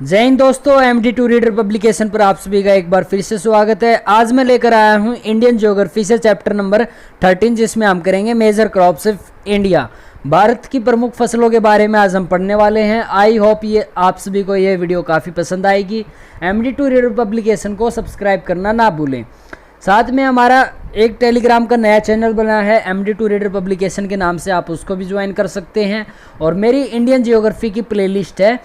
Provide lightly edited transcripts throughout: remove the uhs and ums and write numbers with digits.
जय हिंद दोस्तों, MD2 reader publication पर आप सभी का एक बार फिर से स्वागत है। आज मैं लेकर आया हूं इंडियन ज्योग्राफी से चैप्टर नंबर 13, जिसमें हम करेंगे मेजर क्रॉप्स ऑफ इंडिया। भारत की प्रमुख फसलों के बारे में आज हम पढ़ने वाले हैं। आई होप ये आप सभी को ये वीडियो काफ़ी पसंद आएगी। MD2 रीडर पब्लिकेशन को सब्सक्राइब करना ना भूलें। साथ में हमारा एक टेलीग्राम का नया चैनल बना है MD2 रीडर पब्लिकेशन के नाम से, आप उसको भी ज्वाइन कर सकते हैं। और मेरी इंडियन जियोग्राफी की प्लेलिस्ट है,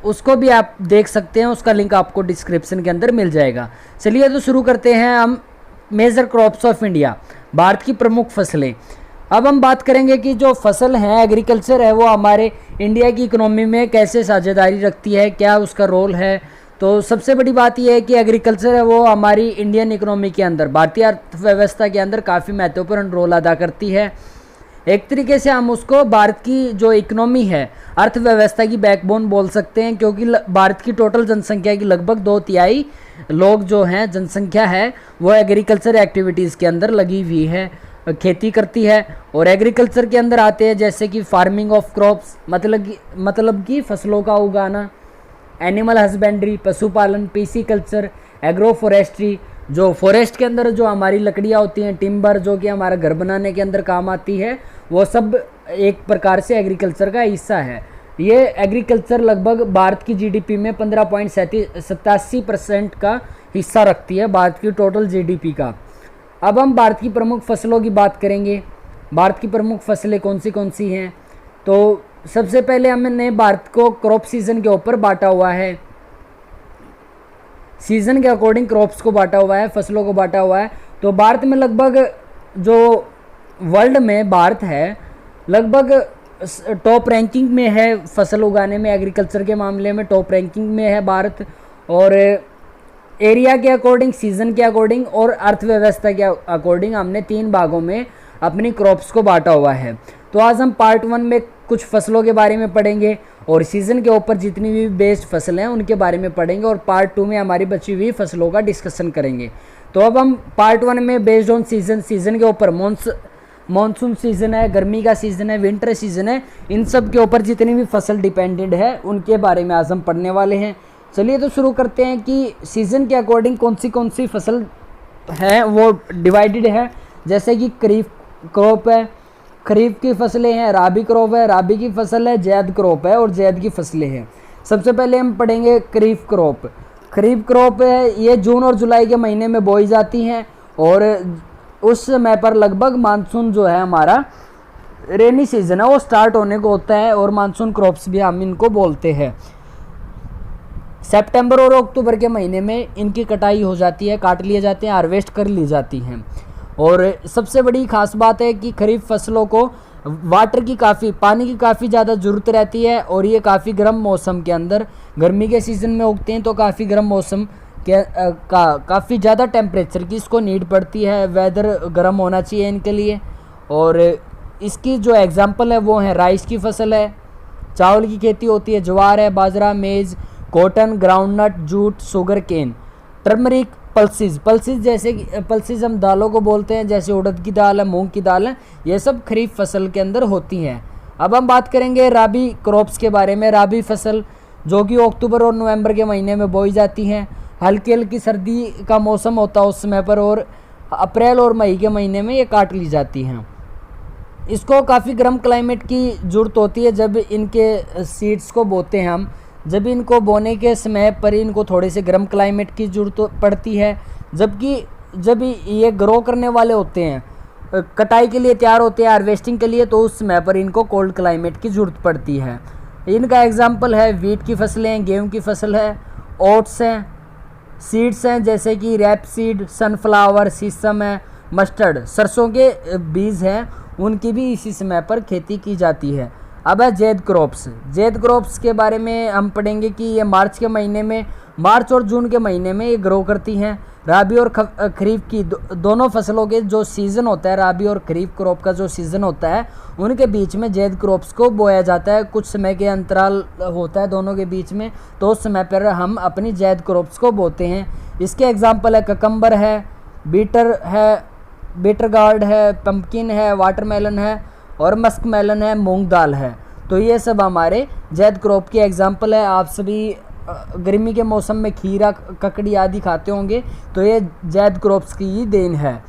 उसको भी आप देख सकते हैं, उसका लिंक आपको डिस्क्रिप्शन के अंदर मिल जाएगा। चलिए तो शुरू करते हैं हम मेजर क्रॉप्स ऑफ इंडिया, भारत की प्रमुख फसलें। अब हम बात करेंगे कि जो फसल है, एग्रीकल्चर है, वो हमारे इंडिया की इकोनॉमी में कैसे साझेदारी रखती है, क्या उसका रोल है। तो सबसे बड़ी बात यह है कि एग्रीकल्चर है वो हमारी इंडियन इकोनॉमी के अंदर, भारतीय अर्थव्यवस्था के अंदर काफ़ी महत्वपूर्ण रोल अदा करती है। एक तरीके से हम उसको भारत की जो इकोनॉमी है, अर्थव्यवस्था की बैकबोन बोल सकते हैं, क्योंकि भारत की टोटल जनसंख्या की लगभग 2/3 लोग जो हैं, जनसंख्या है, वो एग्रीकल्चर एक्टिविटीज़ के अंदर लगी हुई है, खेती करती है। और एग्रीकल्चर के अंदर आते हैं जैसे कि फार्मिंग ऑफ क्रॉप्स, मतलब कि फसलों का उगाना, एनिमल हस्बेंड्री, पशुपालन, पीसीकल्चर, एग्रो फॉरेस्ट्री, जो फॉरेस्ट के अंदर जो हमारी लकड़ियाँ होती हैं, टिम्बर, जो कि हमारा घर बनाने के अंदर काम आती है, वो सब एक प्रकार से एग्रीकल्चर का हिस्सा है। ये एग्रीकल्चर लगभग भारत की जीडीपी में 15.87% का हिस्सा रखती है, भारत की टोटल जीडीपी का। अब हम भारत की प्रमुख फसलों की बात करेंगे। भारत की प्रमुख फसलें कौन सी हैं? तो सबसे पहले हमने भारत को क्रॉप सीजन के ऊपर बांटा हुआ है, सीजन के अकॉर्डिंग क्रॉप्स को बांटा हुआ है, फसलों को बांटा हुआ है। तो भारत में लगभग, जो वर्ल्ड में भारत है, लगभग टॉप रैंकिंग में है फसल उगाने में, एग्रीकल्चर के मामले में टॉप रैंकिंग में है भारत। और एरिया के अकॉर्डिंग, सीजन के अकॉर्डिंग और अर्थव्यवस्था के अकॉर्डिंग हमने 3 भागों में अपनी क्रॉप्स को बांटा हुआ है। तो आज हम पार्ट 1 में कुछ फसलों के बारे में पढ़ेंगे और सीज़न के ऊपर जितनी भी बेस्ड फसलें हैं उनके बारे में पढ़ेंगे, और पार्ट 2 में हमारी बची हुई फसलों का डिस्कशन करेंगे। तो अब हम पार्ट 1 में बेस्ड ऑन सीज़न के ऊपर, मॉनसून सीज़न है, गर्मी का सीज़न है, विंटर सीज़न है, इन सब के ऊपर जितनी भी फसल डिपेंडेंट है उनके बारे में आज हम पढ़ने वाले हैं। चलिए तो शुरू करते हैं कि सीज़न के अकॉर्डिंग कौन सी फसल है वो डिवाइडेड है। जैसे कि खरीफ क्रॉप है, खरीफ की फसलें हैं, राबी क्रॉप है, राबी की फसल है, जैद क्रॉप है और जैद की फसलें हैं। सबसे पहले हम पढ़ेंगे खरीफ क्रॉप। खरीफ क्रॉप है, ये जून और जुलाई के महीने में बोई जाती हैं, और उस समय पर लगभग मानसून जो है हमारा, रेनी सीजन है, वो स्टार्ट होने को होता है, और मानसून क्रॉप्स भी हम इनको बोलते हैं। सितंबर और अक्टूबर के महीने में इनकी कटाई हो जाती है, काट लिए जाते हैं, हार्वेस्ट कर ली जाती हैं। और सबसे बड़ी खास बात है कि खरीफ फसलों को पानी की काफ़ी ज़्यादा ज़रूरत रहती है, और ये काफ़ी गर्म मौसम के अंदर, गर्मी के सीज़न में उगते हैं, तो काफ़ी गर्म मौसम के काफ़ी ज़्यादा टेम्परेचर की इसको नीड पड़ती है, वेदर गर्म होना चाहिए इनके लिए। और इसकी जो एग्जांपल है वो है राइस की फसल है, चावल की खेती होती है, ज्वार है, bajra, maize, cotton, groundnut, jute, sugar cane, turmeric, pulses जैसे पल्सिस हम दालों को बोलते हैं, जैसे उड़द की दाल है, मूंग की दाल है, ये सब खरीफ फसल के अंदर होती हैं। अब हम बात करेंगे राबी क्रॉप्स के बारे में। राबी फसल जो कि अक्टूबर और नवंबर के महीने में बोई जाती हैं, हल्की सर्दी का मौसम होता है उस समय पर, और अप्रैल और मई के महीने में ये काट ली जाती हैं। इसको काफ़ी गर्म क्लाइमेट की ज़रूरत होती है जब इनके सीड्स को बोते हैं हम। जब इनको बोने के समय पर इनको थोड़े से गर्म क्लाइमेट की ज़रूरत पड़ती है, जबकि जब ये ग्रो करने वाले होते हैं, कटाई के लिए तैयार होते हैं, हार्वेस्टिंग के लिए, तो उस समय पर इनको कोल्ड क्लाइमेट की ज़रूरत पड़ती है। इनका एग्जांपल है वीट की फसलें हैं, गेहूं की फसल है, ओट्स हैं, सीड्स हैं जैसे कि रैप सीड, सनफ्लावर, सीसम है, मस्टर्ड, सरसों के बीज हैं, उनकी भी इसी समय पर खेती की जाती है। अब है जैद क्रॉप्स के बारे में हम पढ़ेंगे कि ये मार्च और जून के महीने में ये ग्रो करती हैं। राबी और खरीफ की दोनों फसलों के जो सीज़न होता है, राबी और खरीफ क्रॉप का जो सीज़न होता है, उनके बीच में जैद क्रॉप्स को बोया जाता है। कुछ समय के अंतराल होता है दोनों के बीच में, तो उस समय पर हम अपनी जैद क्रॉप्स को बोते हैं। इसके एग्जाम्पल है ककम्बर है, बीटर गार्ड है, पम्पकिन है, वाटरमेलन है, और मस्क मेलन है, मूंग दाल है। तो ये सब हमारे जैद क्रॉप की एग्जाम्पल है। आप सभी गर्मी के मौसम में खीरा, ककड़ी आदि खाते होंगे, तो ये जैद क्रॉप्स की ही देन है।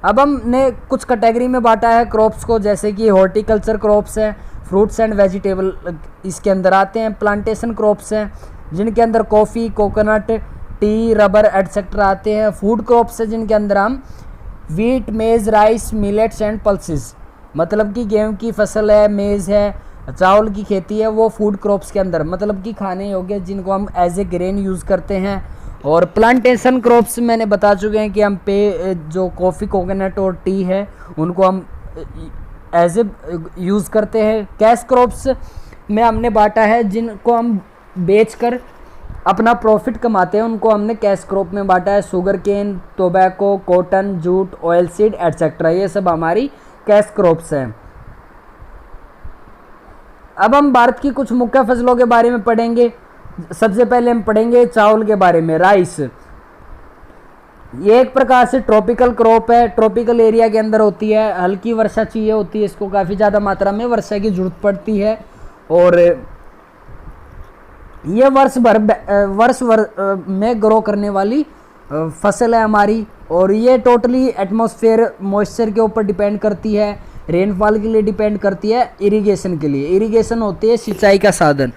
अब हमने कुछ कैटेगरी में बांटा है क्रॉप्स को, जैसे कि हॉर्टिकल्चर क्रॉप्स है, फ्रूट्स एंड वेजिटेबल इसके अंदर आते हैं। प्लांटेशन क्रॉप्स हैं जिनके अंदर coffee, coconut, T, rubber etcetera आते हैं। फूड क्रॉप्स है जिनके अंदर हम वीट, मेज़, राइस, मिलेट्स एंड पल्सेस, मतलब कि गेहूं की फसल है, मेज़ है, चावल की खेती है, वो फूड क्रॉप्स के अंदर मतलब कि खाने योग्य जिनको हम एज ए ग्रेन यूज़ करते हैं। और प्लांटेशन क्रॉप्स मैंने बता चुके हैं कि हम जो कॉफ़ी, कोकोनट और टी है उनको हम एज ए यूज़ करते हैं। कैश क्रॉप्स में हमने बांटा है जिनको हम बेचकर अपना प्रॉफिट कमाते हैं, उनको हमने कैश क्रॉप में बांटा है। Sugar cane, tobacco, cotton, jute, oil seed etcetera, ये सब हमारी कैश क्रॉप्स हैं। अब हम भारत की कुछ मुख्य फसलों के बारे में पढ़ेंगे। सबसे पहले हम पढ़ेंगे चावल के बारे में। राइस ये एक प्रकार से ट्रॉपिकल क्रॉप है, ट्रॉपिकल एरिया के अंदर होती है, हल्की वर्षा चाहिए होती है, इसको काफ़ी ज़्यादा मात्रा में वर्षा की जरूरत पड़ती है। और ये वर्ष में ग्रो करने वाली फसल है हमारी। और ये टोटली एटमॉस्फेयर मॉइस्चर के ऊपर डिपेंड करती है, रेनफॉल के लिए डिपेंड करती है, इरिगेशन के लिए। इरिगेशन होती है सिंचाई का साधन,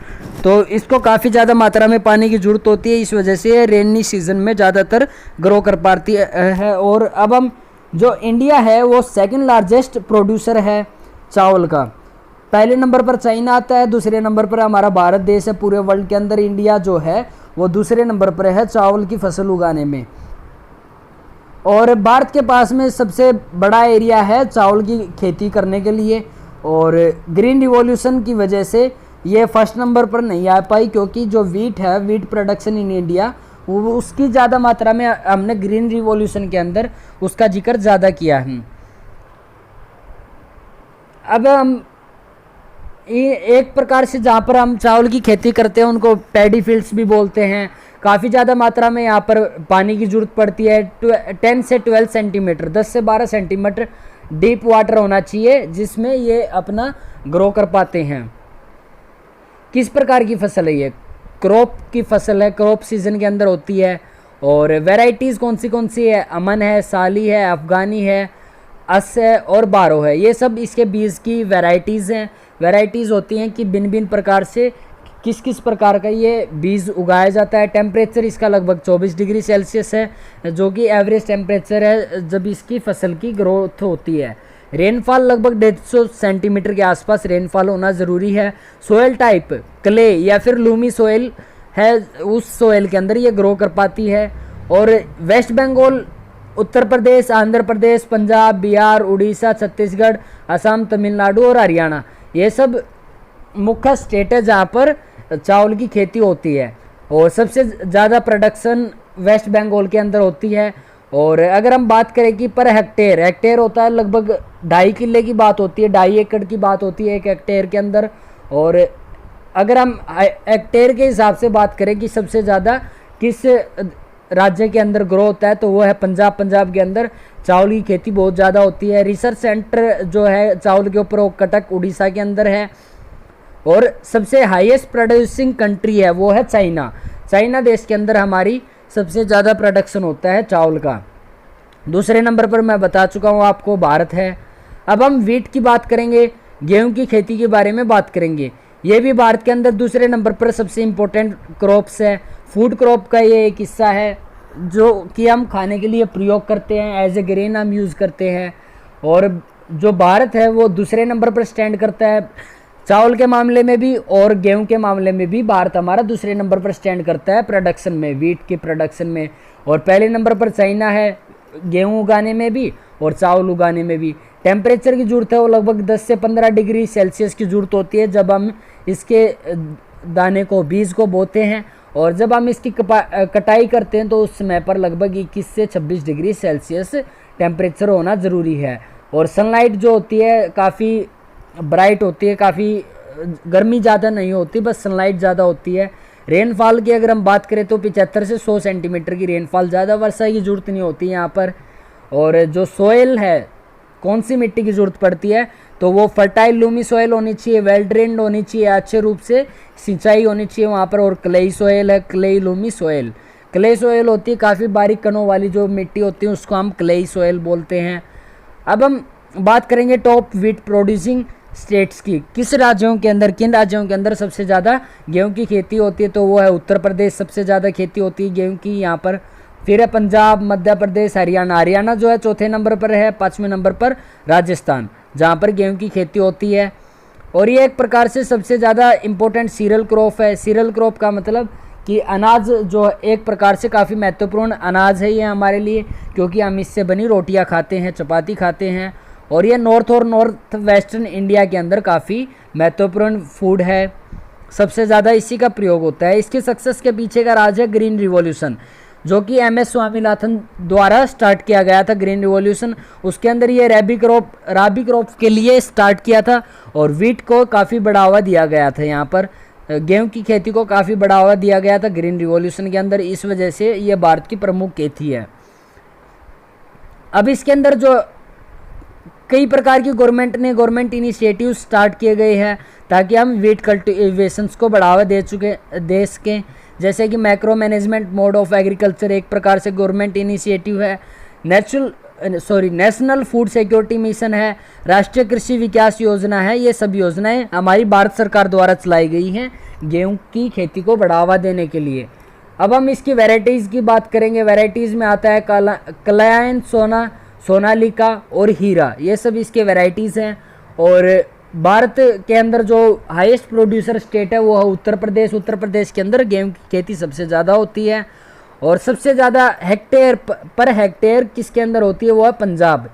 तो इसको काफ़ी ज़्यादा मात्रा में पानी की ज़रूरत होती है, इस वजह से रेनी सीजन में ज़्यादातर ग्रो कर पाती है। और अब हम जो इंडिया है वो सेकंड लार्जेस्ट प्रोड्यूसर है चावल का। पहले नंबर पर चाइना आता है, दूसरे नंबर पर हमारा भारत देश है। पूरे वर्ल्ड के अंदर इंडिया जो है वो दूसरे नंबर पर है चावल की फसल उगाने में। और भारत के पास में सबसे बड़ा एरिया है चावल की खेती करने के लिए। और ग्रीन रिवॉल्यूशन की वजह से ये फर्स्ट नंबर पर नहीं आ पाई, क्योंकि जो वीट है, वीट प्रोडक्शन इन इंडिया, वो उसकी ज़्यादा मात्रा में हमने ग्रीन रिवॉल्यूशन के अंदर उसका जिक्र ज़्यादा किया है। अब हम एक प्रकार से जहाँ पर हम चावल की खेती करते हैं उनको पैडी फील्ड्स भी बोलते हैं। काफ़ी ज़्यादा मात्रा में यहाँ पर पानी की ज़रूरत पड़ती है। 10 से 12 सेंटीमीटर, 10 से 12 सेंटीमीटर डीप वाटर होना चाहिए जिसमें ये अपना ग्रो कर पाते हैं। किस प्रकार की फसल है ये? क्रॉप की फसल है, क्रॉप सीजन के अंदर होती है। और वैरायटीज़ कौन सी है? अमन है, साली है, अफ़गानी है, अस है और बारो है। ये सब इसके बीज की वैरायटीज़ हैं। वैरायटीज़ होती हैं कि भिन्न भिन्न प्रकार से किस किस प्रकार का ये बीज उगाया जाता है। टेम्परेचर इसका लगभग 24 डिग्री सेल्सियस है, जो कि एवरेज टेम्परेचर है जब इसकी फसल की ग्रोथ होती है। रेनफॉल लगभग 150 सेंटीमीटर के आसपास रेनफॉल होना ज़रूरी है। सोयल टाइप क्ले या फिर लूमी सोयल है, उस सोयल के अंदर ये ग्रो कर पाती है। और वेस्ट बंगाल, उत्तर प्रदेश, आंध्र प्रदेश, पंजाब, बिहार, उड़ीसा, छत्तीसगढ़, असम, तमिलनाडु और हरियाणा, ये सब मुख्य स्टेट है जहाँ पर चावल की खेती होती है। और सबसे ज़्यादा प्रोडक्शन वेस्ट बंगाल के अंदर होती है। और अगर हम बात करें कि पर हेक्टेयर होता है, लगभग 2.5 किले की बात होती है, 2.5 एकड़ की बात होती है 1 हेक्टेयर के अंदर। और अगर हम हेक्टेयर के हिसाब से बात करें कि सबसे ज़्यादा किस राज्य के अंदर ग्रो होता है, तो वो है पंजाब। पंजाब के अंदर चावल की खेती बहुत ज़्यादा होती है। रिसर्च सेंटर जो है चावल के ऊपर, वो कटक उड़ीसा के अंदर है। और सबसे हाईएस्ट प्रोड्यूसिंग कंट्री है वो है चाइना। चाइना देश के अंदर हमारी सबसे ज़्यादा प्रोडक्शन होता है चावल का। दूसरे नंबर पर मैं बता चुका हूँ आपको भारत है। अब हम वीट की बात करेंगे, गेहूं की खेती के बारे में बात करेंगे। ये भी भारत के अंदर दूसरे नंबर पर सबसे इम्पोर्टेंट क्रॉप्स है। फूड क्रॉप का ये एक हिस्सा है जो कि हम खाने के लिए प्रयोग करते हैं, एज ए ग्रेन हम यूज़ करते हैं। और जो भारत है वो दूसरे नंबर पर स्टैंड करता है चावल के मामले में भी, और गेहूं के मामले में भी भारत हमारा दूसरे नंबर पर स्टैंड करता है प्रोडक्शन में, वीट के प्रोडक्शन में। और पहले नंबर पर चाइना है गेहूं उगाने में भी और चावल उगाने में भी। टेम्परेचर की ज़रूरत है वो लगभग 10 से 15 डिग्री सेल्सियस की ज़रूरत होती है जब हम इसके दाने को, बीज को बोते हैं। और जब हम इसकी कटाई करते हैं तो उस समय पर लगभग 21 से 26 डिग्री सेल्सियस टेम्परेचर होना ज़रूरी है। और सनलाइट जो होती है काफ़ी ब्राइट होती है, काफ़ी गर्मी ज़्यादा नहीं होती, बस सनलाइट ज़्यादा होती है। रेनफॉल की अगर हम बात करें तो 75 से 100 सेंटीमीटर की रेनफॉल, ज़्यादा वर्षा की ज़रूरत नहीं होती यहाँ पर। और जो सोयल है कौन सी मिट्टी की ज़रूरत पड़ती है, तो वो फर्टाइल लूमी सॉइल होनी चाहिए, वेल ड्रेन्ड होनी चाहिए, अच्छे रूप से सिंचाई होनी चाहिए वहाँ पर, और क्लेई सॉइल है, clayey loamy soil. Clay soil होती है काफ़ी बारीक कणों वाली जो मिट्टी होती है, उसको हम क्लेई सॉइल बोलते हैं। अब हम बात करेंगे टॉप व्हीट प्रोड्यूसिंग स्टेट्स की, किस राज्यों के अंदर, किन राज्यों के अंदर सबसे ज़्यादा गेहूं की खेती होती है, तो वो है उत्तर प्रदेश, सबसे ज़्यादा खेती होती है गेहूं की यहाँ पर। फिर है पंजाब, मध्य प्रदेश, हरियाणा। हरियाणा जो है चौथे नंबर पर है, 5वें नंबर पर राजस्थान, जहाँ पर गेहूं की खेती होती है। और ये एक प्रकार से सबसे ज़्यादा इम्पोर्टेंट सीरियल क्रॉप है। सीरियल क्रॉप का मतलब कि अनाज जो एक प्रकार से काफ़ी महत्वपूर्ण अनाज है ये हमारे लिए, क्योंकि हम इससे बनी रोटियां खाते हैं, चपाती खाते हैं, और ये नॉर्थ और नॉर्थ वेस्टर्न इंडिया के अंदर काफ़ी महत्वपूर्ण फूड है, सबसे ज़्यादा इसी का प्रयोग होता है। इसके सक्सेस के पीछे का राज है ग्रीन रिवॉल्यूशन, जो कि MS स्वामीनाथन द्वारा स्टार्ट किया गया था। ग्रीन रिवॉल्यूशन, उसके अंदर ये राबी क्रॉप के लिए स्टार्ट किया था, और वीट को काफ़ी बढ़ावा दिया गया था। यहाँ पर गेहूं की खेती को काफ़ी बढ़ावा दिया गया था ग्रीन रिवॉल्यूशन के अंदर, इस वजह से ये भारत की प्रमुख खेती है। अब इसके अंदर जो कई प्रकार की गवर्नमेंट इनिशिएटिव स्टार्ट किए गए हैं ताकि हम वीट कल्टिवेशंस को बढ़ावा दे सकें, जैसे कि macro management mode of agriculture एक प्रकार से गवर्नमेंट इनिशिएटिव है, नेशनल फूड सिक्योरिटी मिशन है, राष्ट्रीय कृषि विकास योजना है। ये सब योजनाएं हमारी भारत सरकार द्वारा चलाई गई हैं गेहूं की खेती को बढ़ावा देने के लिए। अब हम इसकी वैरायटीज़ की बात करेंगे। वैरायटीज़ में आता है कलायन, सोनालिका और हीरा, ये सब इसके वैरायटीज़ हैं। और भारत के अंदर जो हाईएस्ट प्रोड्यूसर स्टेट है वो है उत्तर प्रदेश। उत्तर प्रदेश के अंदर गेहूं की खेती सबसे ज़्यादा होती है, और सबसे ज़्यादा पर हेक्टेयर किसके अंदर होती है, वो है पंजाब।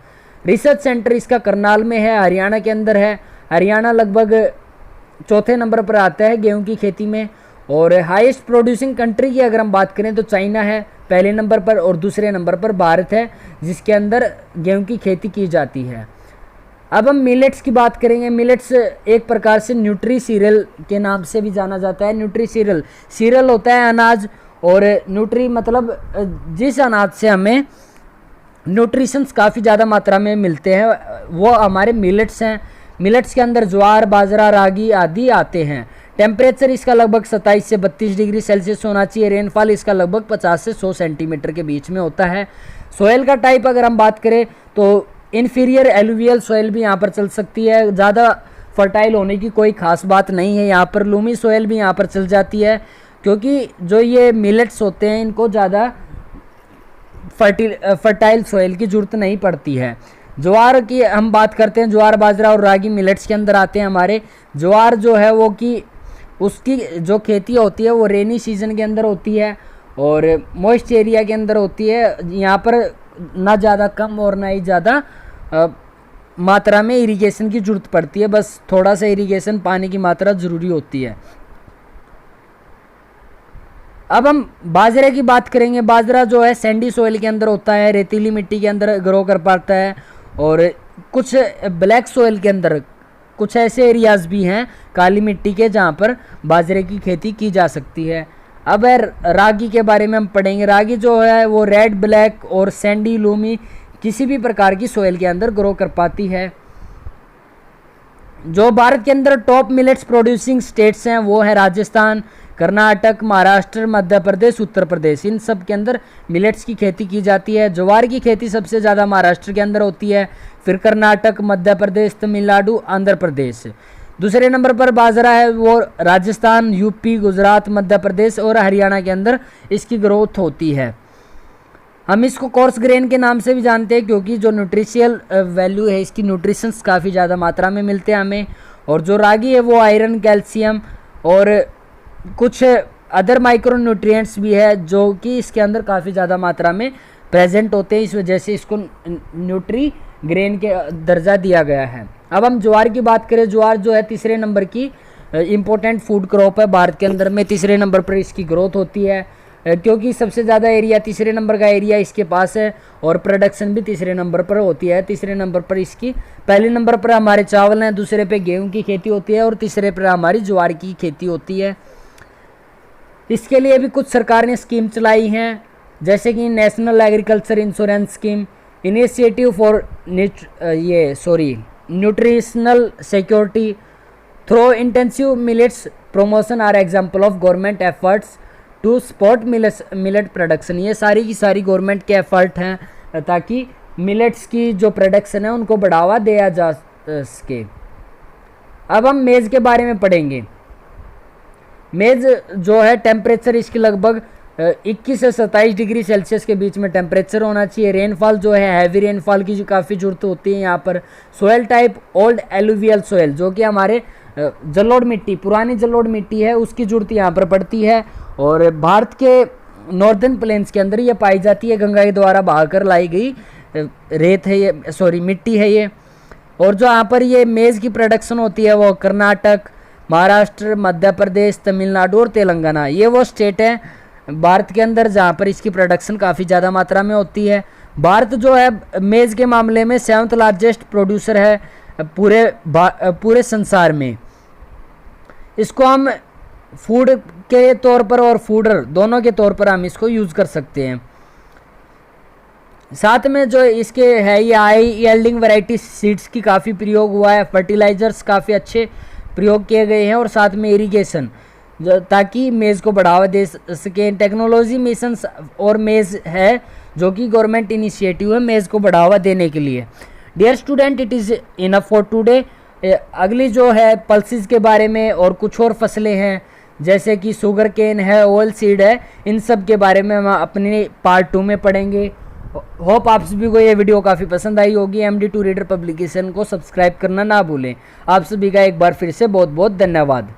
रिसर्च सेंटर इसका करनाल में है, हरियाणा के अंदर है। हरियाणा लगभग चौथे नंबर पर आता है गेहूं की खेती में। और हाईएस्ट प्रोड्यूसिंग कंट्री की अगर हम बात करें तो चाइना है पहले नंबर पर, और दूसरे नंबर पर भारत है जिसके अंदर गेहूं की खेती की जाती है। अब हम मिलेट्स की बात करेंगे। मिलेट्स एक प्रकार से न्यूट्री सीरियल के नाम से भी जाना जाता है। न्यूट्री सीरियल होता है अनाज, और न्यूट्री मतलब जिस अनाज से हमें न्यूट्रिशंस काफ़ी ज़्यादा मात्रा में मिलते हैं वो हमारे मिलेट्स हैं। मिलेट्स के अंदर ज्वार, बाजरा, रागी आदि आते हैं। टेम्परेचर इसका लगभग 27 से 32 डिग्री सेल्सियस होना चाहिए। रेनफॉल इसका लगभग 50 से 100 सेंटीमीटर के बीच में होता है। सोयल का टाइप अगर हम बात करें तो इन्फीरियर एलुवियल सोयल भी यहाँ पर चल सकती है, ज़्यादा फर्टाइल होने की कोई ख़ास बात नहीं है यहाँ पर। लूमी सोयल भी यहाँ पर चल जाती है, क्योंकि जो ये मिलेट्स होते हैं इनको ज़्यादा फर्टाइल सोयल की ज़रूरत नहीं पड़ती है। ज्वार की हम बात करते हैं, ज्वार, बाजरा और रागी मिलेट्स के अंदर आते हैं हमारे। ज्वार जो है वो कि उसकी जो खेती होती है वो रेनी सीजन के अंदर होती है और मॉइस्ट एरिया के अंदर होती है। यहाँ पर ना ज़्यादा कम और ना ही ज़्यादा मात्रा में इरिगेशन की ज़रूरत पड़ती है, बस थोड़ा सा इरिगेशन, पानी की मात्रा ज़रूरी होती है। अब हम बाजरे की बात करेंगे। बाजरा जो है सैंडी सॉइल के अंदर होता है, रेतीली मिट्टी के अंदर ग्रो कर पाता है, और कुछ ब्लैक सॉइल के अंदर कुछ ऐसे एरियाज भी हैं काली मिट्टी के जहाँ पर बाजरे की खेती की जा सकती है। अब रागी के बारे में हम पढ़ेंगे। रागी जो है वो रेड, ब्लैक और सैंडी, लूमी किसी भी प्रकार की सॉइल के अंदर ग्रो कर पाती है। जो भारत के अंदर टॉप मिलेट्स प्रोड्यूसिंग स्टेट्स हैं वो है राजस्थान, कर्नाटक, महाराष्ट्र, मध्य प्रदेश, उत्तर प्रदेश। इन सब के अंदर मिलेट्स की खेती की जाती है। ज्वार की खेती सबसे ज़्यादा महाराष्ट्र के अंदर होती है, फिर कर्नाटक, मध्य प्रदेश, तमिलनाडु, आंध्र प्रदेश। दूसरे नंबर पर बाजरा है वो राजस्थान, यूपी, गुजरात, मध्य प्रदेश और हरियाणा के अंदर इसकी ग्रोथ होती है। हम इसको कोर्स ग्रेन के नाम से भी जानते हैं क्योंकि जो न्यूट्रिशियल वैल्यू है इसकी, न्यूट्रिशंस काफ़ी ज़्यादा मात्रा में मिलते हैं हमें। और जो रागी है वो आयरन, कैल्शियम और कुछ अदर माइक्रो न्यूट्रिएंट्स भी है जो कि इसके अंदर काफ़ी ज़्यादा मात्रा में प्रेजेंट होते हैं, इस वजह से इसको न्यूट्री ग्रेन के दर्जा दिया गया है। अब हम ज्वार की बात करें। ज्वार जो है तीसरे नंबर की इम्पोर्टेंट फूड क्रॉप है भारत के अंदर में। तीसरे नंबर पर इसकी ग्रोथ होती है क्योंकि सबसे ज़्यादा एरिया, तीसरे नंबर का एरिया इसके पास है और प्रोडक्शन भी तीसरे नंबर पर होती है। तीसरे नंबर पर इसकी, पहले नंबर पर हमारे चावल हैं, दूसरे पे गेहूं की खेती होती है और तीसरे पर हमारी ज्वार की खेती होती है। इसके लिए भी कुछ सरकार ने स्कीम चलाई हैं, जैसे कि national agriculture insurance scheme, initiative for nutritional security through intensive millets promotion are example of government efforts to support millet production. ये सारी की सारी गवर्नमेंट के एफर्ट हैं ताकि मिलेट्स की जो प्रोडक्शन है उनको बढ़ावा दिया जा सके। अब हम मेज़ के बारे में पढ़ेंगे। मेज़ जो है टेम्परेचर इसकी लगभग 21 से 27 डिग्री सेल्सियस के बीच में टेम्परेचर होना चाहिए। रेनफॉल जो है हैवी रेनफॉल की जो काफ़ी ज़रूरत होती है यहाँ पर। Soil type old alluvial soil, जो कि हमारे जलोढ़ मिट्टी, पुरानी जलोढ़ मिट्टी है, उसकी ज़रूरत यहाँ पर पड़ती है। और भारत के नॉर्दर्न प्लेन्स के अंदर ये पाई जाती है, गंगा के द्वारा बहाकर लाई गई रेत है ये, मिट्टी है ये। और जो यहाँ पर ये मेज़ की प्रोडक्शन होती है वो कर्नाटक, महाराष्ट्र, मध्य प्रदेश, तमिलनाडु और तेलंगाना, ये वो स्टेट हैं भारत के अंदर जहाँ पर इसकी प्रोडक्शन काफ़ी ज़्यादा मात्रा में होती है। भारत जो है मेज़ के मामले में 7th लार्जेस्ट प्रोड्यूसर है पूरे संसार में। इसको हम फूड के तौर पर और फूडर दोनों के तौर पर हम इसको यूज़ कर सकते हैं। साथ में जो इसके है ये हाई यील्डिंग वैरायटी सीड्स की काफ़ी प्रयोग हुआ है, फर्टिलाइजर्स काफ़ी अच्छे प्रयोग किए गए हैं, और साथ में इरिगेशन ताकि मेज़ को बढ़ावा दे सके। टेक्नोलॉजी मिशन और मेज़ है जो कि गवर्नमेंट इनिशिएटिव है मेज़ को बढ़ावा देने के लिए। Dear student, it is enough for today. अगली जो है पल्सेस के बारे में और कुछ और फसलें हैं जैसे कि शुगर केन है, ऑयल सीड है, इन सब के बारे में हम अपने पार्ट 2 में पढ़ेंगे। होप आप सभी को ये वीडियो काफ़ी पसंद आई होगी। MD2 रीडर पब्लिकेशन को सब्सक्राइब करना ना भूलें। आप सभी का एक बार फिर से बहुत बहुत धन्यवाद।